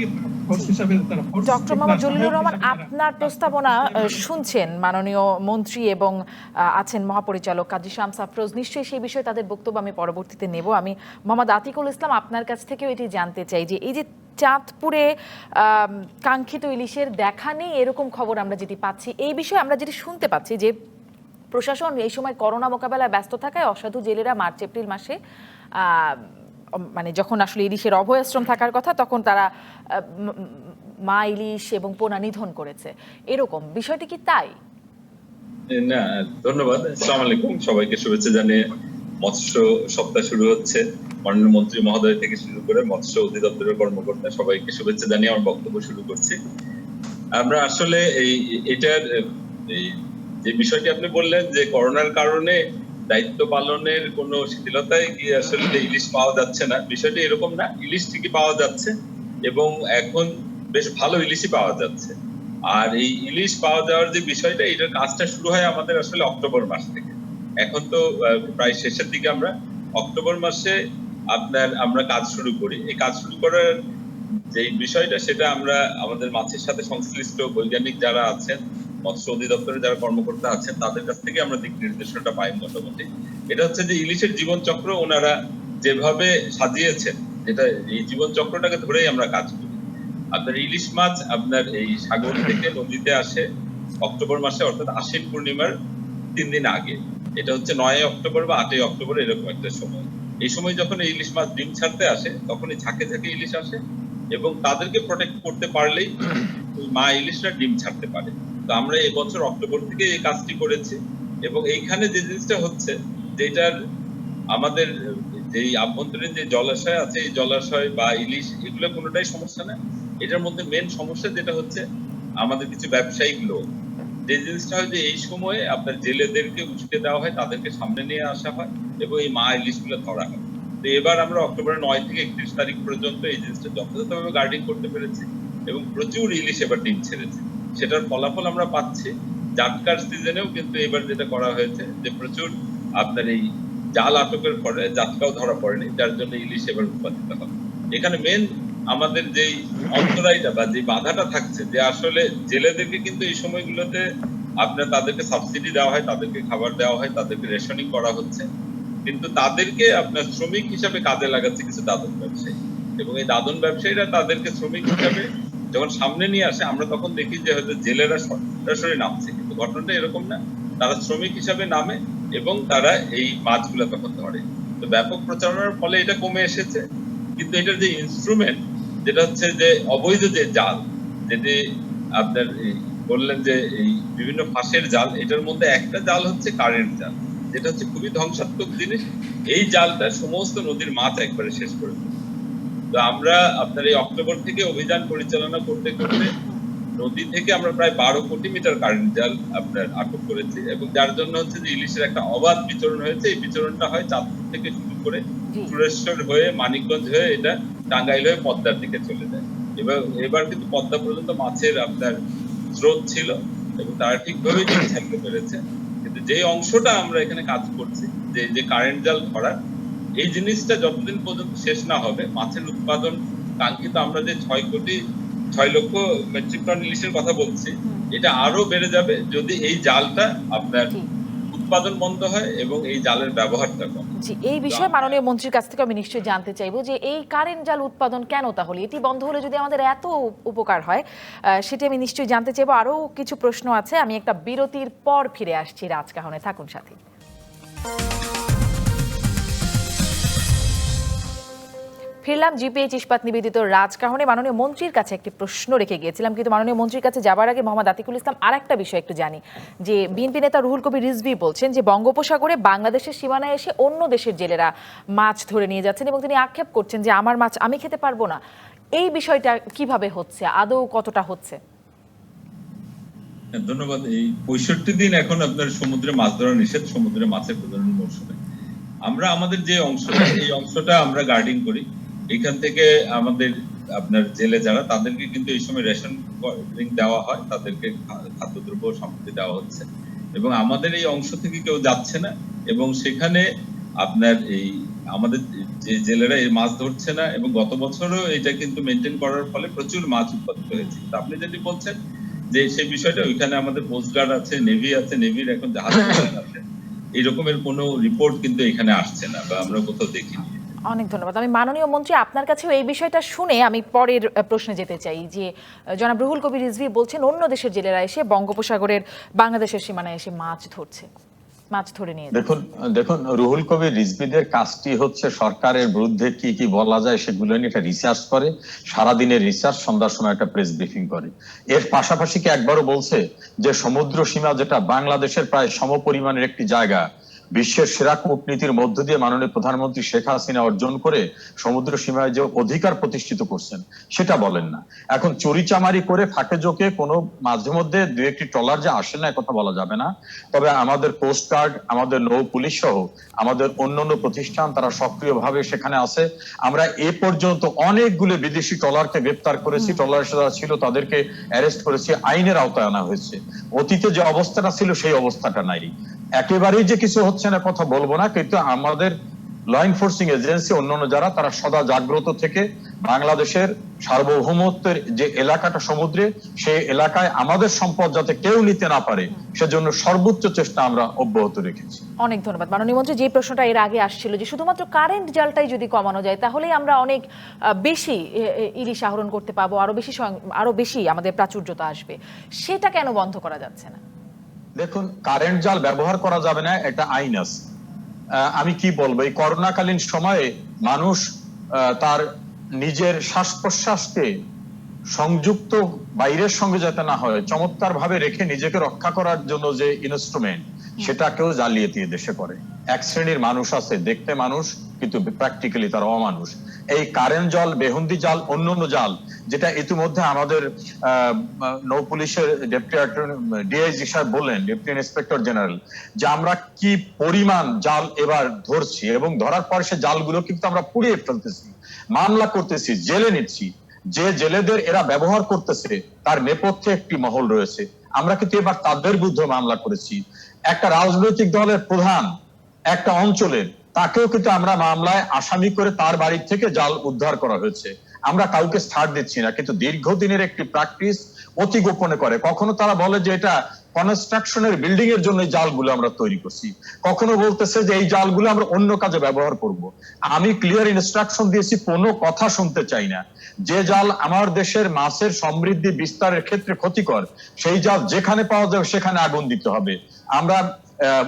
ডক্টর মোহাম্মদ জলিলুর রহমান, আপনার প্রস্তাবনা শুনছেন মাননীয় মন্ত্রী এবং আছেন মহাপরিচালক কাজী শামস আফরোজ, নিশ্চয়ই সেই বিষয়ে তাদের বক্তব্য আমি পরবর্তীতে নেব। আমি মোহাম্মদ আতিকুল ইসলাম, আপনার কাছ থেকেও এটি জানতে চাই যে এই যে চাঁদপুরে কাঙ্ক্ষিত ইলিশের দেখা নেই এরকম খবর আমরা যেটি পাচ্ছি, এই বিষয়ে আমরা যেটি শুনতে পাচ্ছি যে প্রশাসন এই সময় করোনা মোকাবেলায় ব্যস্ত থাকায় অসাধু জেলেরা মার্চ এপ্রিল মাসে মানে যখন আসলে ইলিশের অভয়াশ্রম থাকার কথা তখন তারা মা ইলিশ এবং পোনা নিধন করেছে, এরকম বিষয়টি কি তাই? না, ধন্যবাদ। আসসালামু আলাইকুম, সবাইকে শুভেচ্ছা জানিয়ে মৎস্য সপ্তাহ শুরু হচ্ছে। মাননীয় মন্ত্রী মহোদয় থেকে শুরু করে মৎস্য অধিদপ্তরের কর্মকর্তা সবাইকে শুভেচ্ছা জানিয়ে আমার বক্তব্য শুরু করছি। আমরা আসলে এটার যে বিষয়টি আপনি বললেন যে করোনার কারণে দায়িত্ব পালনের কোনো শিথিলতায় গিয়ে আসলে ইলিশ পাওয়া যাচ্ছে না, বিষয়টি এরকম না। ইলিশ ঠিকই পাওয়া যাচ্ছে এবং এখন বেশ ভালো ইলিশই পাওয়া যাচ্ছে। আর এই ইলিশ পাওয়া যাওয়ার যে বিষয়টা, এটার কাজটা শুরু হয় আমাদের আসলে অক্টোবর মাস থেকে। এখন তো প্রায় শেষের দিকে, আমরা অক্টোবর মাসে আমরা কাজ শুরু করি। এই কাজ শুরু করার যে বিষয়টা, সেটা আমরা আমাদের মাছের সাথে সংশ্লিষ্ট বৈজ্ঞানিক যারা আছেন, মৎস্য অধিদপ্তরের যারা কর্মকর্তা আছেন, তাদের কাছ থেকে আমরা দিক নির্দেশনাটা পাই মোটামুটি। এটা হচ্ছে যে ইলিশের জীবন চক্র ওনারা যেভাবে সাজিয়েছেন, এটা এই জীবন চক্রটাকে ধরেই আমরা কাজ করি। আপনার ইলিশ মাছ আপনার এই সাগর থেকে নদীতে আসে অক্টোবর মাসে, অর্থাৎ আশ্বিন পূর্ণিমার 3 দিন আগে। এটা হচ্ছে 9 অক্টোবর বা 8 অক্টোবর, এরকম একটা সময়। এই সময় যখন এই ইলিশ মাছ ডিম ছাড়তে আসে, তখন এই ঝাঁকে ঝাঁকে ইলিশ আসে এবং তাদেরকে প্রোটেক্ট করতে পারলেই মা ইলিশরা ডিম ছাড়তে পারে। তো আমরা এই বছর অক্টোবর থেকে এই কাজটি করেছি এবং এইখানে যে জিনিসটা হচ্ছে, যেটার আমাদের যেই আভ্যন্তরীণ যে জলাশয় আছে, এই জলাশয় বা ইলিশ এগুলো কোনোটাই সমস্যা না। এটার মধ্যে মেন সমস্যা যেটা হচ্ছে আমাদের কিছু ব্যবসায়িক লোক, যে জিনিসটা হয় যে এই সময়ে আপনার জেলেদেরকে উস্কে দেওয়া হয়, তাদেরকে সামনে নিয়ে আসা হয় এবং এই মা ইলিশগুলো ধরা হয়। তো এবার আমরা অক্টোবরের 9 থেকে 31 তারিখ পর্যন্ত এই জিনিসটা যথাযথভাবে গার্ডিং করতে পেরেছি এবং প্রচুর ইলিশ এবার ডিম ছেড়েছে। সেটার ফলাফল আমরা পাচ্ছি। জাটকার সিজনেও কিন্তু এবার যেটা করা হয়েছে যে প্রচুর আপনার এই জাল আটকের ফলে জাটকাও ধরা পড়েনি, যার জন্য ইলিশ এবার উৎপাদিত হবে। এখানে মেন আমাদের যেই অন্তরায়টা বা যে বাধাটা থাকছে, যে আসলে জেলেদেরকে কিন্তু এই সময়গুলোতে আপনার তাদেরকে সাবসিডি দেওয়া হয়, তাদেরকে খাবার দেওয়া হয়, তাদেরকে রেশনিং করা হচ্ছে, কিন্তু তাদেরকে আপনার শ্রমিক হিসাবে কাজে লাগাচ্ছে কিছু দাদন ব্যবসায়ী এবং এই দাদন ব্যবসায়ীরা তাদেরকে শ্রমিক হিসাবে যখন সামনে নিয়ে আসে, আমরা তখন দেখি যে হয়তো জেলেরা সরাসরি নামছে, কিন্তু ঘটনাটা এরকম না। তারা শ্রমিক হিসাবে নামে এবং তারা এই মাছগুলো তখন ধরে। তো ব্যাপক প্রচারণার ফলে এটা কমে এসেছে, কিন্তু এটার যে ইনস্ট্রুমেন্ট, যেটা হচ্ছে যে অবৈধ যে জাল, যেটি আপনার বললেন যে এই বিভিন্ন ফাঁসের জাল, এটার মধ্যে একটা জাল হচ্ছে কারেন্ট জাল। যেটা হচ্ছে খুবই ধ্বংসাত্মক জিনিস। এই জালটা সমস্ত নদীর মাছ একবারে শেষ করে দেবে। তো আমরা আপনার এই অক্টোবর থেকে অভিযান পরিচালনা করতে করতে নদী থেকে আমরা প্রায় 12 কোটি মিটার কারেন্ট জাল আপনার আটক করেছি, এবং যার জন্য হচ্ছে যে ইলিশের একটা অবাধ বিচরণ হয়েছে। এই বিচরণটা হয় চাঁদপুর থেকে শুরু করে সুরেশ্বর হয়ে মানিকগঞ্জ হয়ে এটা টাঙ্গাইল হয়ে পদ্মার দিকে চলে যায়। এবার কিন্তু পদ্মা পর্যন্ত মাছের আপনার স্রোত ছিল এবং তারা ঠিকভাবেই ছাড়তে পেরেছে। কিন্তু যে অংশটা আমরা এখানে কাজ করছি, যে কারেন্ট জাল ধরার, এই জিনিসটা যতদিন পর্যন্ত শেষ না হবে মাছের উৎপাদন কাঙ্ক্ষিত আমরা যে 6 লক্ষ মেট্রিক টন ইলিশের কথা বলছি, এটা আরো বেড়ে যাবে যদি এই জালটা আপনার উৎপাদন বন্ধ হয় এবং এই জালের ব্যবহারটা কম। জি, এই বিষয়ে মাননীয় মন্ত্রীর কাছ থেকে আমি নিশ্চয়ই জানতে চাইবো যে এই কারেন্ট জাল উৎপাদন কেন, তাহলে এটি বন্ধ হলে যদি আমাদের এত উপকার হয় সেটি আমি নিশ্চয়ই জানতে চাইবো। আরো কিছু প্রশ্ন আছে, আমি একটা বিরতির পর ফিরে আসছি রাজকাহনে, থাকুন সাথী। ফিরলাম জিপিএইচ ইস্পাত নিবেদিত রাজকাহনে। মাননীয় মন্ত্রীর কাছে একটি প্রশ্ন রেখে গিয়েছিলাম, কিন্তু মাননীয় মন্ত্রীর কাছে যাবার আগে মোহাম্মদ আতিকুল ইসলাম আর একটা বিষয় একটু জানি, যে বিএনপি নেতা রুহুল কবির রিজভী বলছেন যে বঙ্গোপসাগরে বাংলাদেশের সীমানায় এসে অন্য দেশের জেলেরা মাছ ধরে নিয়ে যাচ্ছেন, এবং তিনি আক্ষেপ করছেন যে আমার মাছ আমি খেতে পারবো না। এই বিষয়টা কিভাবে হচ্ছে, আদৌ কতটা হচ্ছে? ধন্যবাদ। এই 65 দিন এখন আপনার সমুদ্রে মাছ ধরা নিষেধ, সমুদ্রে মাছের প্রজনন মৌসুমে আমরা আমাদের যে অংশটা, এই অংশটা আমরা গার্ডিং করি। এখান থেকে আমাদের আপনার জেলে যারা, তাদেরকে কিন্তু এই সময় রেশন দেওয়া হয়, তাদেরকে খাদ্যদ্রব্য সামগ্রী দেওয়া হচ্ছে, এবং আমাদের এই অংশ থেকে কেউ যাচ্ছে না। এবং সেখানে আপনার এই আমাদের যে জেলেরা এই মাছ ধরছে না, এবং গত বছরও এটা কিন্তু মেনটেন করার ফলে প্রচুর মাছ উৎপাদিত হয়েছে। আপনি যদি বলছেন যে সেই বিষয়টা, ওইখানে আমাদের কোস্ট গার্ড আছে, নেভি আছে, নেভির এখন জাহাজ আছে, এই রকমের কোনো রিপোর্ট কিন্তু এখানে আসছে না বা আমরা কোথাও দেখিনি। অনেক ধন্যবাদ। আমি মাননীয় মন্ত্রী আপনার কাছেও এই বিষয়টা শুনে আমি পরের প্রশ্নে যেতে চাই, যে জনাব রুহুল কবির রিজভী বলছেন অন্য দেশের জেলেরা এসে বঙ্গোপসাগরের বাংলাদেশের সীমানায় এসে মাছ ধরে নিয়ে। দেখুন রুহুল কবির রিজভীদের কাজটি হচ্ছে সরকারের বিরুদ্ধে কি কি বলা যায় সেগুলো নিয়ে একটা রিসার্চ করে, সারাদিনের রিসার্চ, সন্ধ্যার সময় একটা প্রেস ব্রিফিং করে। এর পাশাপাশি কি একবারও বলছে যে সমুদ্র সীমা যেটা বাংলাদেশের প্রায় সমপরিমাণের একটি জায়গা, বিশ্বের সেরা কূটনীতির মধ্য দিয়ে মাননীয় প্রধানমন্ত্রী শেখ হাসিনা অর্জন করে সমুদ্র সীমায় যে অধিকার প্রতিষ্ঠিত করছেন সেটা বলেন না। এখন চুরিচামারি করে ফাঁকে জোকে কোনো মাঝে মধ্যে দু একটি ট্রলার যে আসে না কথা বলা যাবে না, তবে আমাদের কোস্ট গার্ড, আমাদের নৌ পুলিশ সহ আমাদের অন্যান্য প্রতিষ্ঠান তারা সক্রিয়ভাবে সেখানে আছে। আমরা এ পর্যন্ত অনেকগুলো বিদেশি ট্রলারকে গ্রেপ্তার করেছি, ট্রলার যারা ছিল তাদেরকে অ্যারেস্ট করেছি, আইনের আওতায় আনা হয়েছে। অতীতে যে অবস্থাটা ছিল সেই অবস্থাটা নাই। একেবারেই যে কিছু হচ্ছে না কথা বলবো না, কিন্তু আমাদের ল এনফোর্সিং এজেন্সি অন্যান্য যারা, তারা সদা জাগ্রত থেকে বাংলাদেশের সার্বভৌমত্বের যে এলাকাটা সমুদ্রে, সেই এলাকায় আমাদের সম্পদ যাতে কেউ নিতে না পারে সেজন্য সর্বোচ্চ চেষ্টা আমরা অব্যাহত রেখেছি। অনেক ধন্যবাদ। মাননীয় মন্ত্রী, যে প্রশ্নটা এর আগে আসছিল যে শুধুমাত্র কারেন্ট জালটাই যদি কমানো যায় তাহলেই আমরা অনেক বেশি ইলিশ আহরণ করতে পারবো, আরো বেশি আমাদের প্রাচুর্যতা আসবে, সেটা কেন বন্ধ করা যাচ্ছে না? দেখুন, কারেন্ট জাল ব্যবহার করা যাবে না, এটা আইন আছে। আমি কি বলবো, এই করোনাকালীন সময়ে মানুষ তার নিজের শ্বাস প্রশ্বাসকে সংযুক্ত বাইরের সঙ্গে যাতে না হয় চমৎকার ভাবে রেখে নিজেকে রক্ষা করার জন্য যে ইনস্ট্রুমেন্ট, সেটাকেও জালিয়াতি দেশে করে। এক শ্রেণীর মানুষ আছে, দেখতে মানুষ কিন্তু প্র্যাকটিক্যালি তারা অমানুষ। এই কারেন্ট জাল, বেহুন্দি জাল, অন্যান্য জাল, যেটা ইতিমধ্যে আমাদের নৌ পুলিশের ডিআইজি সাহেব বললেন, ডেপুটি ইন্সপেক্টর জেনারেল, যে আমরা কি পরিমাণ জাল এবার ধরছি, এবং ধরার পর সে জালগুলো কিন্তু আমরা পুড়িয়ে ফেলতেছি, মামলা করতেছি, জেলে নিচ্ছি। যে জেলেদের এরা ব্যবহার করতেছে তার নেপথ্যে একটি মহল রয়েছে, আমরা কিন্তু এবার তাদের বিরুদ্ধে মামলা করেছি। একটা রাজনৈতিক দলের প্রধান একটা অঞ্চলের, তাকেও কিন্তু আমরা মামলায় আসামি করে তার বাড়ি থেকে জাল উদ্ধার করা হয়েছে। আমরা কাউকে ছাড় দিচ্ছি না, কিন্তু দীর্ঘদিনের একটি প্র্যাকটিস অতি গোপনে করে। কখনো তারা বলে যে এটা কনস্ট্রাকশনের বিল্ডিং এর জন্য এই জালগুলো আমরা তৈরি করছি, কখনো বলতেছে যে এই জালগুলো আমরা অন্য কাজে ব্যবহার করব। আমি ক্লিয়ার ইনস্ট্রাকশন দিয়েছি, কোনো কথা শুনতে চাই না। যে জাল আমার দেশের মাছের সমৃদ্ধি বিস্তারের ক্ষেত্রে ক্ষতিকর, সেই জাল যেখানে পাওয়া যাবে সেখানে আগুন দিতে হবে। আমরা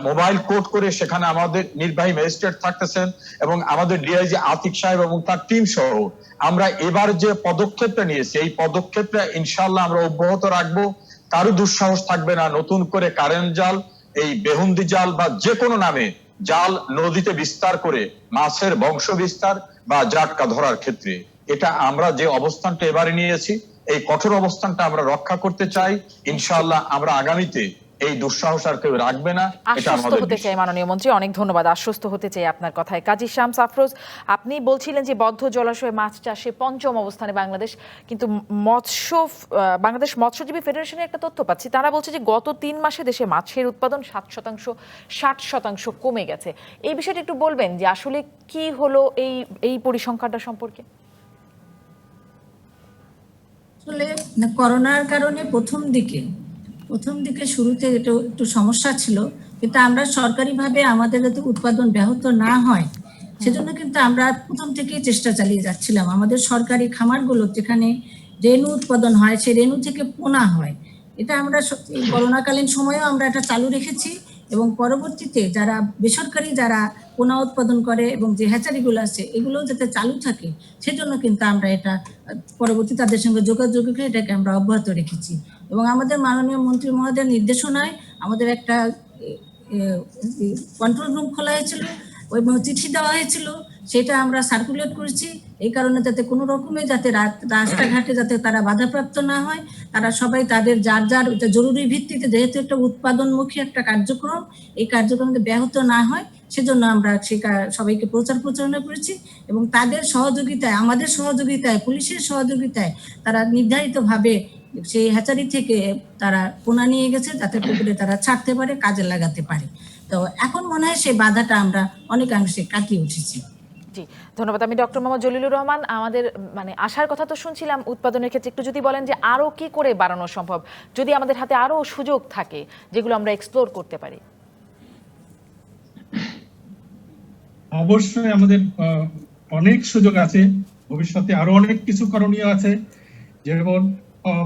মোবাইল কোড করে সেখানে আমাদের নির্বাহী ম্যাজিস্ট্রেট থাকতেছেন এবং আমাদের ডিআইজি আতিক সাহেব এবং তার টিম সহ আমরা এবার যে পদক্ষেপটা নিয়েছি, এই পদক্ষেপটা ইনশাআল্লাহ আমরা অব্যাহত রাখবো। কারো দুঃসাহস থাকবে না নতুন করে কারেন্ট জাল এই বেহুন্দি জাল বা যে কোনো নামে জাল নদীতে বিস্তার করে মাছের বংশ বিস্তার বা জাটকা ধরার ক্ষেত্রে এটা আমরা যে অবস্থানটা এবারে নিয়েছি, এই কঠোর অবস্থানটা আমরা রক্ষা করতে চাই। ইনশাআল্লাহ আমরা আগামীতে এই দুঃসাহস আর কেউ রাখবে না, এটা আশ্বস্ত আমাদের হতে চাই মাননীয় মন্ত্রী, অনেক ধন্যবাদ। আশ্বস্ত হতে চাই আপনার কথায়। কাজী শামস আফরোজ, আপনি বলছিলেন যে বদ্ধ জলাশয়ে মাছ চাষে পঞ্চম অবস্থানে বাংলাদেশ, কিন্তু বাংলাদেশ মৎস্যজীবী ফেডারেশনের একটা তথ্য পাচ্ছি, তারা বলছে যে গত 3 মাসে দেশে মাছের উৎপাদন 60% কমে গেছে। এই বিষয়টা একটু বলবেন যে আসলে কি হলো এই পরিসংখ্যানটা সম্পর্কে? আসলে করোনার কারণে প্রথম দিকে শুরুতে একটু সমস্যা ছিল, কিন্তু আমরা সরকারিভাবে আমাদের যাতে উৎপাদন ব্যাহত না হয় সেজন্য কিন্তু আমরা প্রথম থেকেই চেষ্টা চালিয়ে যাচ্ছিলাম। আমাদের সরকারি খামারগুলো যেখানে রেণু উৎপাদন হয়, সেই রেণু থেকে পোনা হয়, এটা আমরা করোনাকালীন সময়েও আমরা এটা চালু রেখেছি। এবং পরবর্তীতে যারা বেসরকারি যারা পোনা উৎপাদন করে এবং যে হ্যাচারিগুলো আছে এগুলো যাতে চালু থাকে সেজন্য কিন্তু আমরা এটা পরবর্তী তাদের সঙ্গে যোগাযোগ করে এটাকে আমরা অব্যাহত রেখেছি। এবং আমাদের মাননীয় মন্ত্রী মহোদয়ের নির্দেশনায় আমাদের একটা কন্ট্রোল রুম খোলা হয়েছিল এবং চিঠি দেওয়া হয়েছিল, সেটা আমরা সার্কুলেট করেছি এই কারণে যাতে কোনো রকমে যাতে রাস্তাঘাটে যাতে তারা বাধাপ্রাপ্ত না হয়, তারা সবাই তাদের যার এটা জরুরি ভিত্তিতে, যেহেতু একটা উৎপাদনমুখী একটা কার্যক্রম, এই কার্যক্রমে ব্যাহত না হয় সেজন্য আমরা সবাইকে প্রচারণা করেছি। এবং তাদের সহযোগিতায়, আমাদের সহযোগিতায়, পুলিশের সহযোগিতায় তারা নির্ধারিতভাবে সেই হ্যাচারি থেকে তারা পোনা নিয়ে গেছে যাতে পুকুরে তারা ছাড়তে পারে, কাজে লাগাতে পারে। তো এখন মনে হয় সেই বাধাটা আমরা অনেকাংশে কাটিয়ে উঠেছি। জি, ধন্যবাদ। আমি ডক্টর মোহাম্মদ জলিলুর রহমান, আমাদের আশার কথা তো শুনছিলাম উৎপাদনের ক্ষেত্রে, একটু যদি বলেন যে আরো কি করে বাড়ানো সম্ভব, যদি আমাদের হাতে আরো সুযোগ থাকে যেগুলো আমরা এক্সপ্লোর করতে পারি। অবশ্যই আমাদের অনেক সুযোগ আছে, ভবিষ্যতে আরো অনেক কিছু করণীয় আছে। যেমন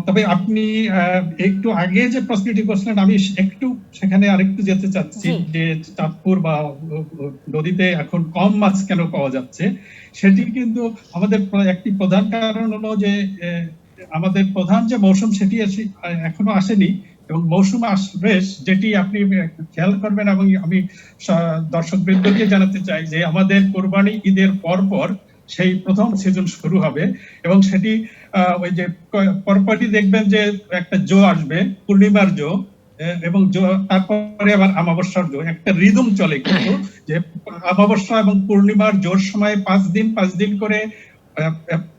তবে আপনি একটু আগে যে প্রশ্নটি করছিলেন, আমি একটু সেখানে আরেকটু যেতে চাচ্ছি যে চাঁদপুর বা নদীতে এখন কম মাছ কেন পাওয়া যাচ্ছে। সেটি কিন্তু আমাদের একটি প্রধান কারণ হলো যে আমাদের প্রধান যে মৌসুম সেটি এখনো আসেনি, এবং মৌসুম আসবে যেটি আপনি খেয়াল করবেন। এবং আমি দর্শকবৃন্দকে জানাতে চাই যে আমাদের কোরবানি ঈদের পর সেই প্রথম সিজন শুরু হবে, এবং সেটি ওই যে পরপরই দেখবেন যে একটা জো আসবে, পূর্ণিমার জো, এবং তারপরে আবার অমাবস্যার জো, একটা রিদম চলে কিন্তু, যে অমাবস্যা এবং পূর্ণিমার জোর সময় 5 দিন করে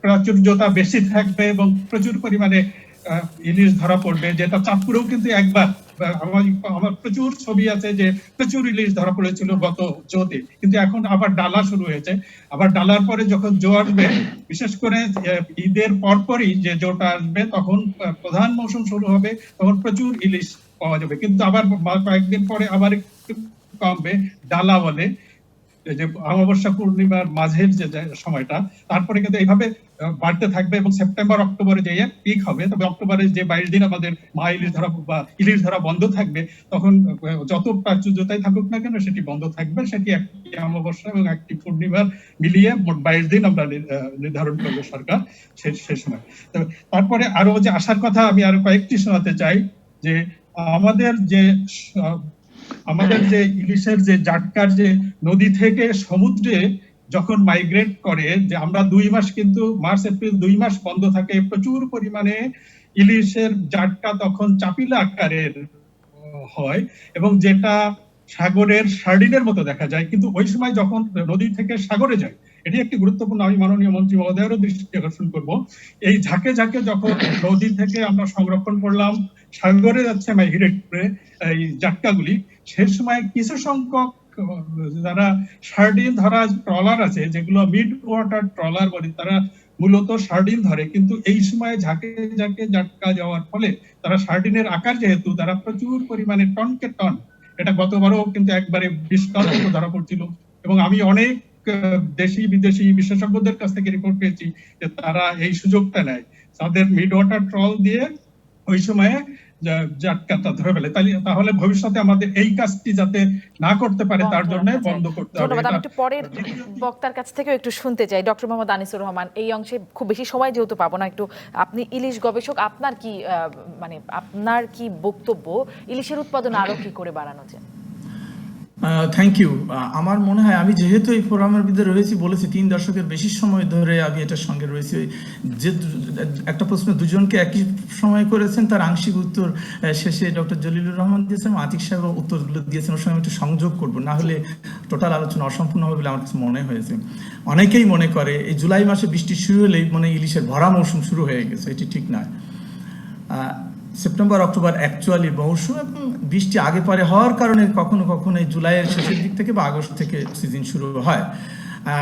প্রাচুর্যতা বেশি থাকবে এবং প্রচুর পরিমাণে ইলিশ ধরা পড়বে। যেটা চাঁদপুরেও কিন্তু একবার আমার প্রচুর ছবি আছে যে প্রচুর ইলিশ ধরা পড়েছিল গত জোতে, কিন্তু এখন আবার ডালা শুরু হয়েছে। আবার ডালার পরে যখন জো আসবে, বিশেষ করে ঈদের পরপরই যে জোটা আসবে, তখন প্রধান মৌসুম শুরু হবে, তখন প্রচুর ইলিশ পাওয়া যাবে। কিন্তু আবার কয়েকদিন পরে আবার একটু কমবে, ডালা বলে যে অমাবস্যা পূর্ণিমার মাঝের যে সময়টা, তারপরে কিন্তু এইভাবে বাড়তে থাকবে এবং সেপ্টেম্বর অক্টোবরে যে পিক হবে। তবে অক্টোবরে যে 22 দিন আমাদের মা ইলিশ ধরা বা ইলিশ ধরা বন্ধ থাকবে, তখন যত প্রাচুর্যতাই থাকুক না কেন সেটি বন্ধ থাকবে। সেটি একটি অমাবস্যা এবং একটি পূর্ণিমার মিলিয়ে মোট 22 দিন আমরা নির্ধারণ করবে সরকার সেই সময়। তারপরে আরো যে আসার কথা আমি আরো কয়েকটি শোনাতে চাই, যে আমাদের যে ইলিশের যে জাটকার যে নদী থেকে সমুদ্রে যখন মাইগ্রেট করে, যে আমরা 2 মাস কিন্তু মার্চ এপ্রিল 2 মাস বন্ধ থাকে, প্রচুর পরিমাণে ইলিশের জাটকা তখন চাপিলা আকারের হয় এবং যেটা সাগরের সার্ডিনের মতো দেখা যায়। কিন্তু ওই সময় যখন নদী থেকে সাগরে যায়, এটি একটি গুরুত্বপূর্ণ, আমি মাননীয় মন্ত্রী মহোদয়েরও দৃষ্টি আকর্ষণ করবো, এই ঝাঁকে যখন নদী থেকে আমরা সংরক্ষণ করলাম, সাগরে যাচ্ছে মাইগ্রেট করে এই জাটকাগুলি, সেই সময় কিছু সংখ্যক যারা সার্ডিন ধরা ট্রলার আছে, যেগুলো মিড ওয়াটার ট্রলার বলে, তারা মূলত সার্ডিন ধরে। কিন্তু এই সময় ঝাঁকে জাটকা যাওয়ার ফলে তারা সার্ডিনের আকার যেহেতু, তারা প্রচুর পরিমাণে টনকে টন, এটা গতবারও কিন্তু একবারে 20 টন মতো ধরা পড়ছিল। এবং আমি অনেক দেশি বিদেশি বিশেষজ্ঞদের কাছ থেকে রিপোর্ট পেয়েছি যে তারা এই সুযোগটা নেয়, তাদের মিড ওয়াটার ট্রল দিয়ে ওই সময়ে জাটকাটা ধরে ফেলে, তাহলে ভবিষ্যতে আমাদের এই কাজটি যাতে না করতে পারে তার জন্য বন্ধ করতে হবে। ধন্যবাদ। আমি একটু পরের বক্তার কাছ থেকেও একটু শুনতে চাই, ডক্টর মোহাম্মদ আনিসুর রহমান। এই অংশে খুব বেশি সময় যেহেতু পাবো না, একটু আপনি ইলিশ গবেষক, আপনার কি আপনার কি বক্তব্য, ইলিশের উৎপাদন আরো কি করে বাড়ানো যায়? Thank you. আমার মনে হয়, আমি যেহেতু এই ফোরামের ভিতরে রয়েছি, বলেছি 3 দশকের বেশি সময় ধরে আমি এটার সঙ্গে রয়েছি। যে একটা প্রশ্ন দুজনকে একই সময় করেছেন, তার আংশিক উত্তর শেষে ডক্টর জলিলুর রহমান দিয়েছেন, আতিক সাহেব উত্তরগুলো দিয়েছেন, ওর সঙ্গে একটু সংযোগ করবো, না হলে টোটাল আলোচনা অসম্পূর্ণ হবে বলে আমার কাছে মনে হয়েছে। অনেকেই মনে করে এই জুলাই মাসে বৃষ্টি শুরু হলেই মানে ইলিশের ভরা মৌসুম শুরু হয়ে গেছে, এটি ঠিক নয়। সেপ্টেম্বর অক্টোবর অ্যাকচুয়ালি মৌসুম, এবং বৃষ্টি আগে পরে হওয়ার কারণে কখনো কখনো এই জুলাইয়ের শেষের দিক থেকে বা আগস্ট থেকে সিজন শুরু হয়।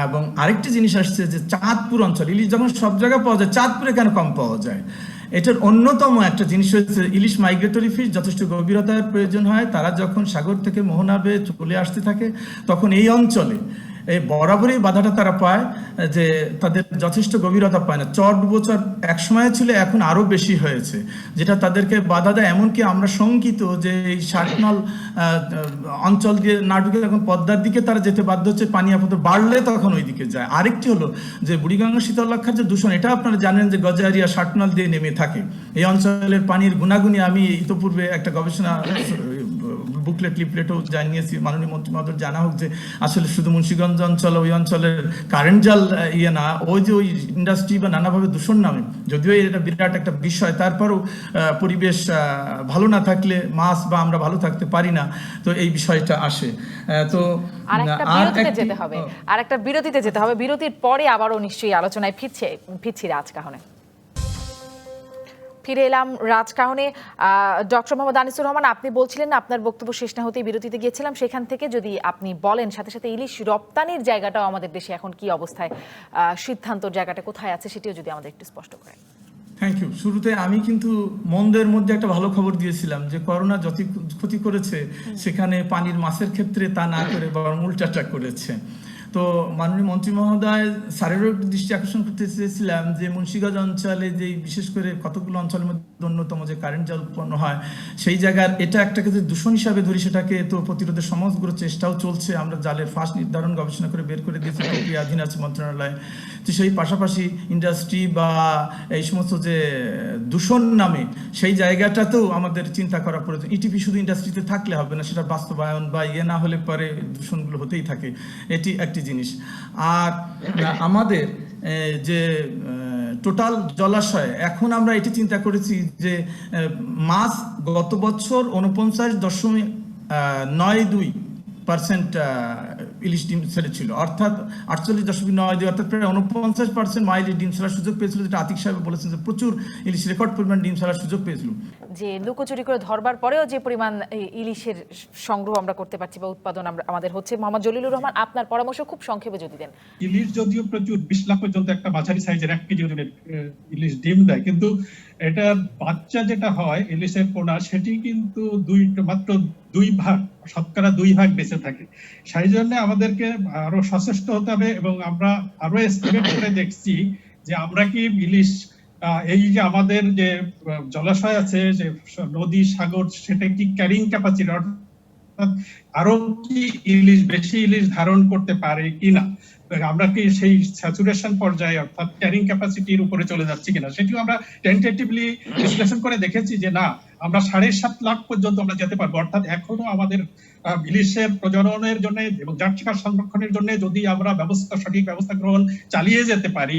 এবং আরেকটি জিনিস আসছে যে চাঁদপুর অঞ্চল ইলিশ যখন সব জায়গায় পাওয়া যায়, চাঁদপুরে কেন কম পাওয়া যায়? এটার অন্যতম একটা জিনিস হচ্ছে ইলিশ মাইগ্রেটরি ফিশ, যথেষ্ট গভীরতার প্রয়োজন হয়। তারা যখন সাগর থেকে মোহনা বেয়ে চলে আসতে থাকে, তখন এই অঞ্চলে এই বরাবরই বাধাটা তারা পায় যে তাদের যথেষ্ট গভীরতা পায় না। চর ডুবোচর এক সময় ছিল, এখন আরও বেশি হয়েছে, যেটা তাদেরকে বাধা দেয়। এমনকি আমরা শঙ্কিত যে এই শার্টনল অঞ্চল দিয়ে না ঢুকে এখন পদ্মার দিকে তারা যেতে বাধ্য হচ্ছে, পানি আপাতত বাড়লে তখন ওই দিকে যায়। আরেকটি হলো যে বুড়িগঙ্গা শীতলক্ষার যে দূষণ, এটা আপনারা জানেন যে গজারিয়া শার্টনল দিয়ে নেমে থাকে। এই অঞ্চলের পানির গুণাগুণি আমি ইতোপূর্বে একটা গবেষণা বুকলেট লিফলেটও জানিয়েছি, মাননীয় মন্ত্রী মহোদয় জানা হোক যে আসলে শুধু মুন্সিগঞ্জ অঞ্চল, ওই অঞ্চলের কারেন্ট জাল না, ওই যে ওই ইন্ডাস্ট্রি বা নানাভাবে দূষণ নামে, যদিও এটা বিরাট একটা বিষয়, তারপরেও পরিবেশ ভালো না থাকলে মাছ বা আমরা ভালো থাকতে পারি না, তো এই বিষয়টা আসে। তো আরেকটা বিরতিতে যেতে হবে, বিরতির পরে আবারও নিশ্চয়ই আলোচনায় ফিরছি রাজকাহনে। ফিরে এলাম রাজকাহনে। ডক্টর মোহাম্মদ আনিসুর রহমান, আপনি বলছিলেন আপনার বক্তব্য শেষ না হতেই বিরতিতে গিয়েছিলাম, সেখান থেকে যদি আপনি বলেন, সাথে সাথে ইলিশ রপ্তানির জায়গাটাও আমাদের দেশে এখন কি অবস্থায়, সিদ্ধান্তর জায়গাটা কোথায় আছে, সেটিও যদি আমাদের একটু স্পষ্ট করেন। Thank you. শুরুতে আমি কিন্তু মন্দের মধ্যে একটা ভালো খবর দিয়েছিলাম যে করোনা যত ক্ষতি করেছে, সেখানে পানির মাছের ক্ষেত্রে তা না করে বরং উল্টাটা করেছে। তো মাননীয় মন্ত্রী মহোদয় স্যারেরও একটু দৃষ্টি আকর্ষণ করতে চেয়েছিলাম যে মুন্সিগঞ্জ অঞ্চলে যে বিশেষ করে কতগুলো অঞ্চলের মধ্যে অন্যতম যে কারেন্ট জাল উৎপন্ন হয়, সেই জায়গার এটা একটা যদি দূষণ হিসাবে ধরি, সেটাকে তো প্রতিরোধের সমগ্র চেষ্টাও চলছে। আমরা জালের ফাঁস নির্ধারণ গবেষণা করে বের করে দিয়েছি, প্রক্রিয়াধীন আছে মন্ত্রণালয়। তো সেই পাশাপাশি ইন্ডাস্ট্রি বা এই সমস্ত যে দূষণ নামে সেই জায়গাটাতেও আমাদের চিন্তা করা প্রয়োজন। ইটিপি শুধু ইন্ডাস্ট্রিতে থাকলে হবে না, সেটা বাস্তবায়ন বা না হলে পরে দূষণগুলো হতেই থাকে, এটি একটি জিনিস। আর আমাদের যে টোটাল জলাশয়, এখন আমরা এটি চিন্তা করেছি যে মাছ গত বছর 49.92% ইলিশ ডিম ছেড়েছিল, অর্থাৎ 48.92, অর্থাৎ প্রায় 49% মা ইলিশ ডিম ছাড়ার সুযোগ পেয়েছিল, যেটা আতিক সাহেব বলেছেন যে প্রচুর ইলিশ রেকর্ড পরিমাণ ডিম ছাড়ার সুযোগ পেয়েছিল। যে লুকোচুরি করে ধরবার পরেও যে পরিমাণ ইলিশের সংগ্রহ আমরা করতে পারছি বা উৎপাদন আমাদের হচ্ছে। মোহাম্মদ জলিলুর রহমান, আপনার পরামর্শ খুব সংক্ষেপে যদি দেন। ইলিশ যদিও প্রচুর 20 লাখ পর্যন্ত একটা মাঝারি সাইজের 1 কেজি ওজনের ইলিশ ডিম দেয়, কিন্তু এটার বাচ্চা যেটা হয় ইলিশের পোনা, সেটি কিন্তু মাত্র 2 ভাগ, শতকরা 2 ভাগ বেঁচে থাকে। সেই জন্য আমাদেরকে আরো সচেষ্ট হতে হবে, এবং আমরা আরো এস্টিমেট করে দেখছি যে আমরা কি ইলিশ এই যে আমাদের যে জলাশয় আছে, যে নদী সাগর, সেটা কি ক্যারিং ক্যাপাসিটি, অর্থাৎ আরো কি ইলিশ, বেশি ইলিশ ধারণ করতে পারে কিনা, আমরা কি সেই স্যাচুরেশন পর্যায়ে অর্থাৎ ক্যারিং ক্যাপাসিটির উপরে চলে যাচ্ছি কিনা, সেটিও আমরা টেন্টেটিভলি বিশ্লেষণ করে দেখেছি যে না, আমরা 7.5 লাখ পর্যন্ত আমরা যেতে পারবো। অর্থাৎ এখনো আমাদের ইলিশের প্রজননের জন্য এবং জাট শিকার সংরক্ষণের জন্য যদি আমরা সঠিক ব্যবস্থা গ্রহণ চালিয়ে যেতে পারি,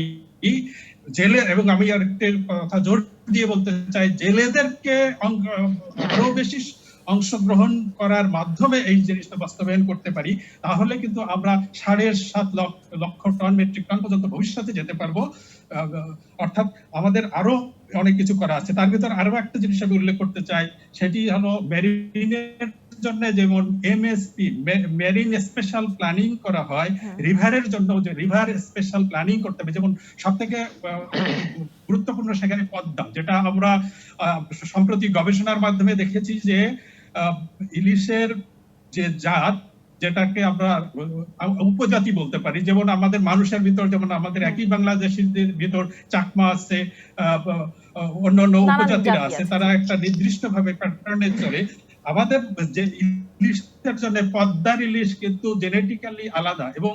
জেলে, এবং আমি আরেকটা কথা জোর দিয়ে বলতে চাই, জেলেদেরকে আরো বেশি অংশগ্রহণ করার মাধ্যমে এই জিনিসটা বাস্তবায়ন করতে পারি, তাহলে কিন্তু আমরা 7.5 লক্ষ টন, মেট্রিক টন পর্যন্ত ভবিষ্যতে যেতে পারবো। অর্থাৎ আমাদের আরো অনেক কিছু করা আছে। তার ভিতর আরো একটা জিনিস আমি উল্লেখ করতে চাই, সেটি হলো মেরিনের জন্য যেমন এমএসপি, মেরিন স্পেশাল প্ল্যানিং করা হয়, রিভারের জন্য যে রিভার স্পেশাল প্ল্যানিং করতে হবে। যেমন সবথেকে গুরুত্বপূর্ণ সেখানে পদ্মা, যেটা আমরা সম্প্রতি গবেষণার মাধ্যমে দেখেছি যে ইলিশের যে জাত, যেটাকে আমরা উপজাতি বলতে পারি, যেমন আমাদের মানুষের ভিতর, যেমন আমাদের একই বাংলাদেশিদের ভিতর চাকমা আছে, অন্যান্য নানান উপজাতিরা জাতি আছে, আছে। তারা একটা নির্দিষ্ট ভাবে প্যাটার্নে চলে। আমাদের যে ইলিশের জন্য পদ্মার ইলিশ কিন্তু জেনেটিক্যালি আলাদা, এবং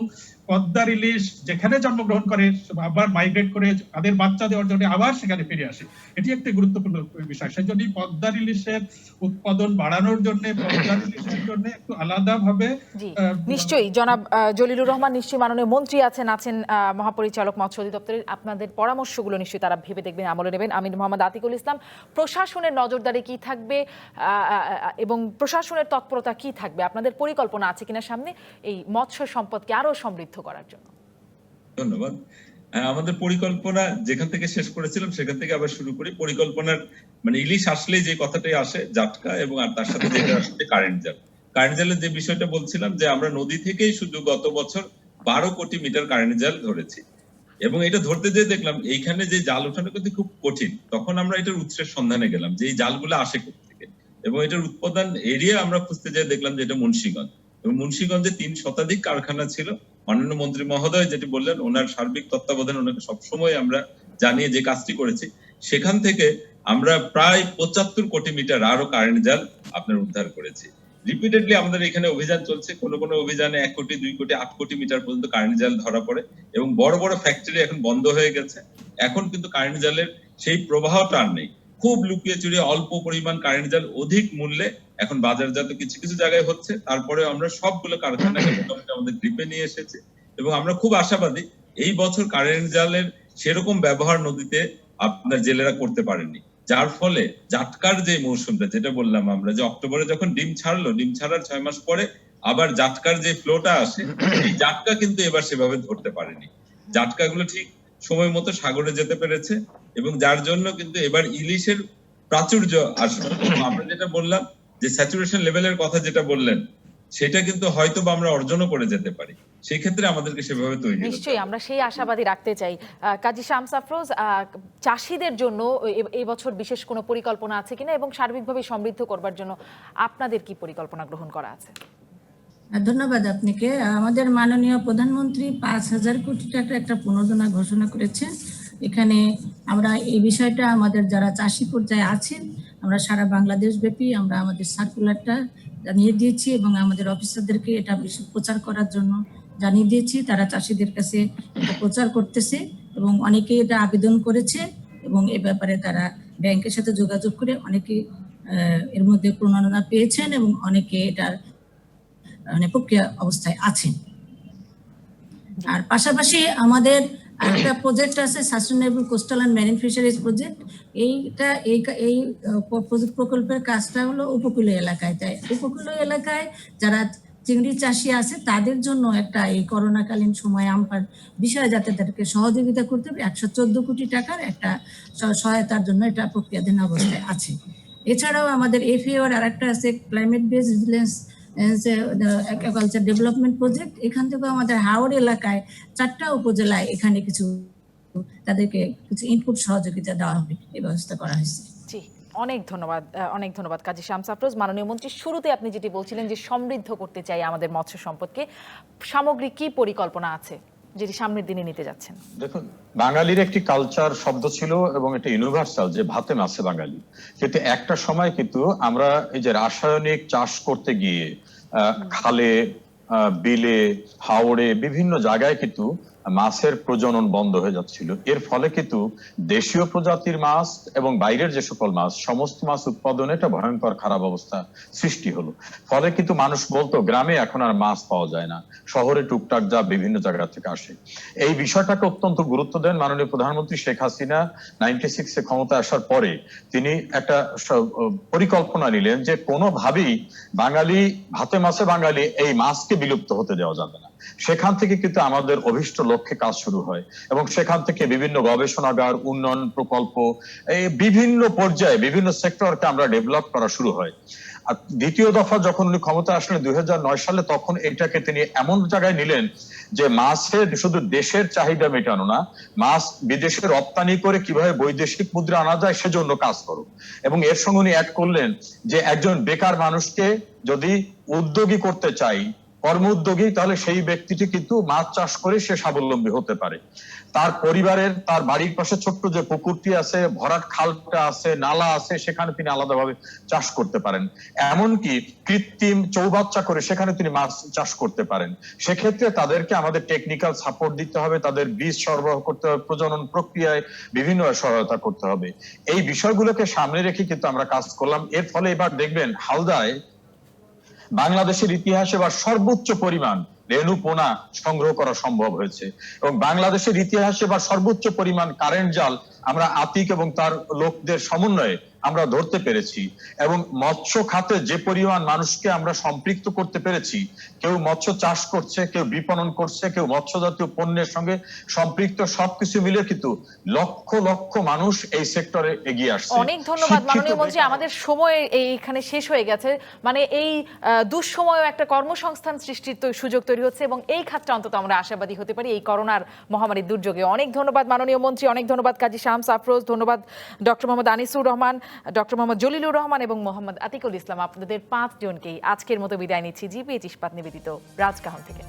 পদ্মার ইলিশ যেখানে জন্মগ্রহণ করে আবার মাইগ্রেট করে তাদের বাচ্চা দেওয়ার জন্য আবার সেখানে ফিরে আসে। এটি একটি গুরুত্বপূর্ণ বিষয়। সেজন্য পদ্মার ইলিশের উৎপাদন বাড়ানোর জন্য পদ্মার ইলিশের জন্য একটু আলাদা ভাবে জি নিশ্চয়ই জনাব জলিলুর রহমান, নিশ্চয়ই মাননীয় মন্ত্রী আছেন মহাপরিচালক মৎস্য অধিদপ্তরের, আপনাদের পরামর্শগুলো নিশ্চয়ই তারা ভেবে দেখবেন, আমলে নেবেন। আমির মোহাম্মদ আতিকুল ইসলাম, প্রশাসনের নজরদারি কি থাকবে এবং প্রশাসনের তৎপরতা কি থাকবে, আপনাদের পরিকল্পনা আছে কিনা সামনে এই মৎস্য সম্পদকে আরো সমৃদ্ধ করার জন্য? ধন্যবাদ। আমাদের পরিকল্পনা যেখান থেকে শেষ করেছিলাম সেখান থেকে আবার শুরু করি। পরিকল্পনার মানে ইলিশ আসলেই যে কথাটাই আসে জাটকা, এবং আর তার সাথে যেটা আসছে কারেন্ট জাল। কারেন্ট জালের যে বিষয়টা বলছিলাম যে আমরা নদী থেকেই শুধু গত বছর 12 কোটি মিটার কারেন্ট জাল ধরেছি, এবং এটা ধরতে যেয়ে দেখলাম এইখানে যে জাল ওঠানো কিন্তু খুব কঠিন। তখন আমরা এটার উৎসের সন্ধানে গেলাম যে এই জালগুলো আসে কোথা, এবং এটার উৎপাদন এরিয়া আমরা খুঁজতে যেয়ে দেখলাম যে এটা মুন্সিগঞ্জ, এবং মুন্সিগঞ্জে 3 শতাধিক কারখানা ছিল। মাননীয় মন্ত্রী মহোদয় যেটি বললেন, ওনার সার্বিক তত্ত্বাবধানে ওনাকে সবসময় আমরা জানিয়ে যে কাজটি করেছি, সেখান থেকে আমরা প্রায় 75 কোটি মিটার আরো কারেন্ট জাল আপনার উদ্ধার করেছি। রিপিটেডলি আমাদের এখানে অভিযান চলছে, কোনো কোনো অভিযানে 1 কোটি 2 কোটি 8 কোটি মিটার পর্যন্ত কারেন্ট জাল ধরা পড়ে, এবং বড় বড় ফ্যাক্টরি এখন বন্ধ হয়ে গেছে। এখন কিন্তু কারেন্ট জালের সেই প্রবাহটা আর নেই। খুব লুকিয়ে চুরিয়ে অল্প পরিমাণ কারেন্ট জাল অধিক মূল্যে এখন বাজারজাত কিছু কিছু জায়গায় হচ্ছে। তারপরে আমরা সবগুলো কারখানাকে মোটামুটি আমাদের গ্রিপে নিয়ে এসেছি, এবং আমরা খুব আশাবাদী এই বছর কারেন্ট জালের সেরকম ব্যবহার নদীতে আপনার জেলেরা করতে পারেননি, যার ফলে জাটকার যে মৌসুমটা যেটা বললাম আমরা, যে অক্টোবরে যখন ডিম ছাড়লো, ডিম ছাড়ার 6 মাস পরে আবার জাটকার যে ফ্লোটা আসে, এই জাটকা কিন্তু এবার সেভাবে ধরতে পারেনি। জাটকাগুলো ঠিক সময় মতো সাগরে যেতে পেরেছে, এবং যার জন্য কিন্তু এবার ইলিশের প্রাচুর্য আসবে। আমরা যেটা বললাম যে স্যাচুরেশন লেভেলের কথা যেটা বললেন, সেটা কিন্তু হয়তো বা আমরা অর্জনও করে যেতে পারি। সেই ক্ষেত্রে আমাদেরকে সেভাবে তৈরি হতে হবে। নিশ্চয়ই আমরা সেই আশাবাদী রাখতে চাই। কাজী শামস আফরোজ, চাষীদের জন্য এই বছর বিশেষ কোনো পরিকল্পনা আছে কিনা, এবং সার্বিকভাবে সমৃদ্ধ করবার জন্য আপনাদের কি পরিকল্পনা গ্রহণ করা আছে? ধন্যবাদ আপনাকে। আমাদের মাননীয় প্রধানমন্ত্রী 5,000 কোটি টাকার একটা প্রণোদনা ঘোষণা করেছেন। এখানে আমরা এই বিষয়টা আমাদের যারা চাষি পর্যায়ে আছেন, আমরা সারা বাংলাদেশ ব্যাপী আমরা আমাদের সার্কুলারটা জানিয়ে দিয়েছি, এবং আমাদের অফিসারদেরকে এটা বেশি প্রচার করার জন্য জানিয়ে দিয়েছি। তারা চাষিদের কাছে এটা প্রচার করতেছে, এবং অনেকেই এটা আবেদন করেছে, এবং এ ব্যাপারে তারা ব্যাংকের সাথে যোগাযোগ করে অনেকে এর মধ্যে প্রণোদনা পেয়েছেন, এবং অনেকে এটার মানে প্রক্রিয়া অবস্থায় আছেন। আর পাশাপাশি আমাদের একটা প্রজেক্ট আছে, sustainable coastal and marine fisheries project. এই প্রকল্পের কাজটা হলো উপকূলীয় এলাকায়। তাই উপকূলীয় এলাকায় যারা চিংড়ি চাষি আছে তাদের জন্য একটা এই করোনাকালীন সময় আমপার বিষয়ে যাতে তাদেরকে সহযোগিতা করতে হবে, 114 কোটি টাকার একটা সহায়তার জন্য এটা প্রক্রিয়াধীন অবস্থায় আছে। এছাড়াও আমাদের এফএও আর একটা আছে, climate base resilience agriculture development project. এখান থেকে আমাদের হাওড় এলাকায় 4টা উপজেলায় এখানে কিছু তাদেরকে কিছু ইনপুট সহযোগিতা দেওয়া হবে, এই ব্যবস্থা করা হয়েছে। জি, অনেক ধন্যবাদ কাজী শামস আফরোজ। মাননীয় মন্ত্রী, শুরুতে আপনি যেটি বলছিলেন যে সমৃদ্ধ করতে চাই আমাদের মৎস্য সম্পদকে, সামগ্রিক কি পরিকল্পনা আছে যেটি সামনের দিনে নিতে যাচ্ছেন? দেখুন, বাঙালির একটি কালচার শব্দ ছিল, এবং এটা ইউনিভার্সাল, যে ভাতে মাছে বাঙালি। কিন্তু একটা সময় কিন্তু আমরা এই যে রাসায়নিক চাষ করতে গিয়ে খালে, বিলে, হাওড়ে বিভিন্ন জায়গায় কিন্তু মাছের প্রজনন বন্ধ হয়ে যাচ্ছিল। এর ফলে কিন্তু দেশীয় প্রজাতির মাছ এবং বাইরের যে সকল মাছ, সমস্ত মাছ উৎপাদনে একটা ভয়ঙ্কর খারাপ অবস্থা সৃষ্টি হলো। ফলে কিন্তু মানুষ বলতো গ্রামে এখন আর মাছ পাওয়া যায় না, শহরে টুকটাক যা বিভিন্ন জায়গা থেকে আসে। এই বিষয়টাকে অত্যন্ত গুরুত্ব দেন মাননীয় প্রধানমন্ত্রী শেখ হাসিনা। 96-এ ক্ষমতা আসার পরে তিনি একটা পরিকল্পনা নিলেন যে কোনোভাবেই বাঙালি ভাতে মাছে বাঙালি এই মাছকে বিলুপ্ত হতে দেওয়া যাবে না। সেখান থেকে কিন্তু আমাদের অভিষ্ট লক্ষ্যে কাজ শুরু হয়, এবং সেখান থেকে বিভিন্ন গবেষণাগার, উন্নয়ন প্রকল্প, এই বিভিন্ন পর্যায়ে বিভিন্ন সেক্টরকে আমরা ডেভেলপ করা শুরু হয়। আর দ্বিতীয় দফা যখন উনি ক্ষমতা আসলেন 2009 সালে, তখন এটাকে তিনি এমন জায়গায় নিলেন যে মাছের শুধু দেশের চাহিদা মেটানো না, মাছ বিদেশে রপ্তানি করে কিভাবে বৈদেশিক মুদ্রা আনা যায় সেজন্য কাজ করো। এবং এর সঙ্গে উনি অ্যাড করলেন যে একজন বেকার মানুষকে যদি উদ্যোগী করতে চাই, কর্ম উদ্যোগী, তাহলে সেই ব্যক্তিটি কিন্তু মাছ চাষ করে সে স্বাবলম্বী হতে পারে। তার পরিবারের, তার বাড়ির পাশে ছোট্ট যে পুকুরটি আছে, ভরাট খালটা আছে, নালা আছে, সেখানে তিনি আলাদাভাবে চাষ করতে পারেন। এমনকি কৃত্রিম চৌবাচ্চা করে সেখানে তিনি মাছ চাষ করতে পারেন। সেক্ষেত্রে তাদেরকে আমাদের টেকনিক্যাল সাপোর্ট দিতে হবে, তাদের বীজ সরবরাহ করতে হবে, প্রজনন প্রক্রিয়ায় বিভিন্ন সহায়তা করতে হবে। এই বিষয়গুলোকে সামনে রেখে কিন্তু আমরা কাজ করলাম। এর ফলে এবার দেখবেন হালদায় বাংলাদেশের ইতিহাসে এবার সর্বোচ্চ পরিমাণ রেণু পোনা সংগ্রহ করা সম্ভব হয়েছে, এবং বাংলাদেশের ইতিহাসে এবার সর্বোচ্চ পরিমাণ কারেন্ট জাল আমরা আতিক এবং তার লোকদের সমন্বয়ে আমরা ধরতে পেরেছি। এবং মৎস্য খাতে যে পরিমাণ মানুষকে আমরা সম্পৃক্ত করতে পেরেছি, কেউ মৎস্য চাষ করছে, কেউ বিপণন করছে, কেউ মৎস্য জাতীয় পণ্যের সঙ্গে সম্পৃক্ত, সবকিছু মিলে কিন্তু লক্ষ লক্ষ মানুষ এই সেক্টরে এগিয়ে আসছে। অনেক ধন্যবাদ মাননীয় মন্ত্রী, আমাদের সময় এইখানে শেষ হয়ে গেছে। মানে এই দুঃসময়ে একটা কর্মসংস্থান সৃষ্টির সুযোগ তৈরি হচ্ছে, এবং এই খাতটা অন্তত আমরা আশাবাদী হতে পারি এই করোনার মহামারীর দুর্যোগে। অনেক ধন্যবাদ মাননীয় মন্ত্রী, অনেক ধন্যবাদ কাজী শামস আফরোজ, ধন্যবাদ ডক্টর মোহাম্মদ আনিসুর রহমান, ডক্টর মোহাম্মদ জলিলুর রহমান এবং মোহাম্মদ আতিকুল ইসলাম। আপনাদের 5 জনকেই আজকের মতো বিদায় নিচ্ছি জিপিএইচ ইস্পাত নিবেদিত রাজকাহন থেকে।